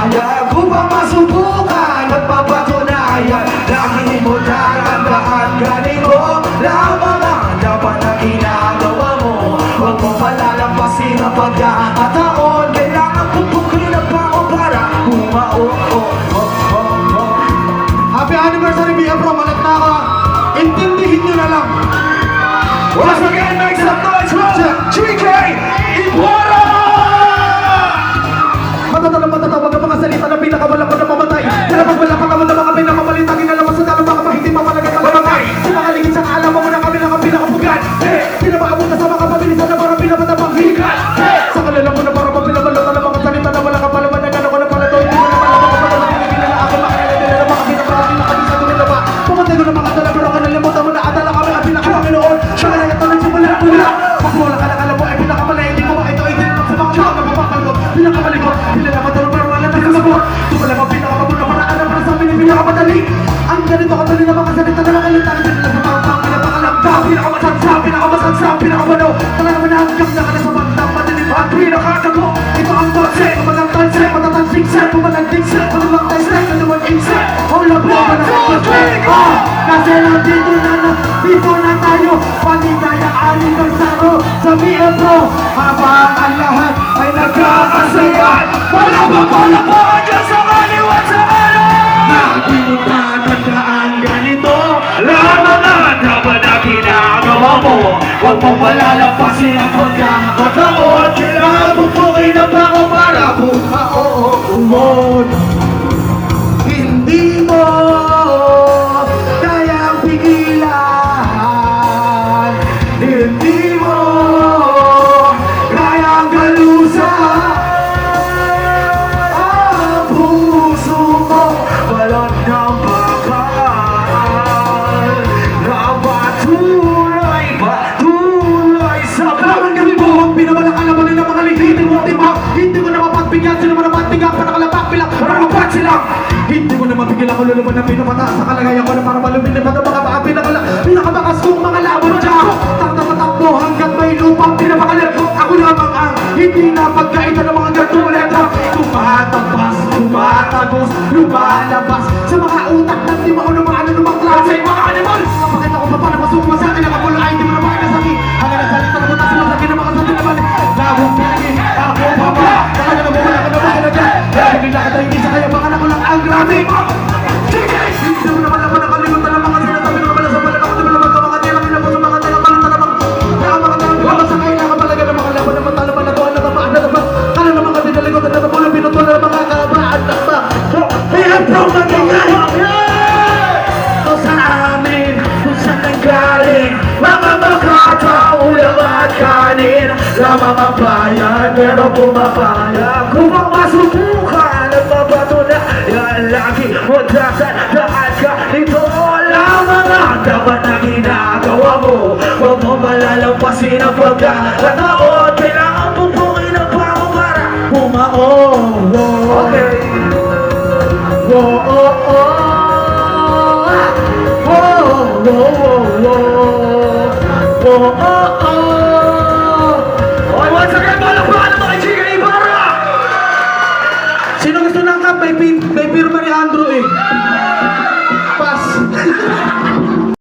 payag upang masubukan at mapatunayan na hindi mo tatandaan ganito lamang ang dapat na ginagawa mo. Huwag mo palalampasin ang pagkakataon. Kailangan pupukin ang pao para bumao. Happy anniversary, BF Pro. Malat na ako. Intindihin nyo na lang. Once again, make some noise for GK Ibarra! Matatawag ang mga salita na pinakamalakot na mamatay. Dalabang wala pa kamot na mga pinakabalitang inalaman sa dalawang mga hindi mapalagay malamangay. Sa mga ligid sa alam mo na kami lang ang pinakapugan. Pinabaabot na sa mga pabilisan na parang pinabatabang higan. Sa kanila mo na parang pinabalota na mga salita na wala kapalaman na gano'n ko na pala to. Hindi mo na malaman kapalaman na hindi na ako makakala nila na mga pinakamalaki na kami sa tuloy na ba. Pumatay ko na mga dala pero kanalimutan mo na adala kami ang pinakamanginoon. Siya kaya ito nagsimula at mula. Mas wala ka nakala mo ay pinakamalay. Hindi ko ba ito ay tinanong sa mga tao na mapapalot. Pinakamalikot, pinakamatalo pero wala na kasabot. Tumala pa pinakamabulo na paraan na para sa amin ay pinakamadali. Ang ganito kadali na mga salita na nakalitan. Pinala sa pangpang, pinapakalamda, pinakamasagsa, pinakamasagsa, pinakamano. Talaga naman hanggang na ka na sa bandang madilim at pinakatago. Ito ang kotse, kumalang tanse, matatansik set, kumalang dikset, kumalang taistek, kanuwag inset. Hold up, mga nakakotse. Kasi nandito na tayo. Paligaya-aling ng saro sa BF Pro. Habang ang lahat ay nagkakasayan. Wala bang palapakan dyan sa kaliwat sa ano? Hindi mo tatandaan ganito. Lamang na dapat na ginagawa mo. Huwag mong palalampasin ang pagkakataon. Kailangan pupukin ang bako para Umon. Hindi mo kayang pigilan. Hindi mo kayang galusan ang puso mo. balon ng bakal na patuloy sa Kalaman kami buhok, pinabalakala mo rin ang mga lihitin mo, di ba? Hindi ko na mapagbigyan, sila mo na magbigyan, panakalabak bilang, paralupat sila. Hindi ko na mabigyan ako luluban na pinapataas sa kalagayan ko na para malumilip at ang mga pinakabakas kong mga labon dyan. Takbo hanggat may lupang pinapakalit ko. Ako lamang ang hindi na pagkaitan ng mga gatulit. Tumatagpas, tumatagos, lumalabas sa mga utak ng di maunong mga anumang klase. Mga animal! Kapakita ko pa paano masukma sa akin ang kapulo ay hindi mo na makakasaki. Hanggang nagsalita na butas mo sa akin ang mga sabi naman. Lagong pinagin, ako baba. Talaga na bumula ka na ba ka na dyan? Dahil nilakad ay hindi sa kaya baka na ko lang ang grabe. Hindi mo naman naman nakalimutan ng mga sinatabi ng mga sa pala ako di mo naman ka mga tilang ina mo sa mga tilang pala talamang. Kaya mga talamang sa kailangan talaga ng mga laban ng matalo pala to ang natabaan na naman. Kala ng mga dinaligot at natapulo pinutol na mga kabaan na ba. Kaya pro magigay. Ito sa amin, kung saan nanggaling mga makakaulam at kanin sa mga bayan, pero pumapayag upang masubukan at mapatunayan lagi mo tatandaan ka. Ito lamang ang dapat na ginagawa mo. Huwag mo malalampasin ang pagkakataon. Kailangan pupukin ang pako para bumao. Okay. Okay, once again, palakpakan ng mga GK Ibarra! Sino gusto ng cup? May pirma ni Andrew eh. Pass.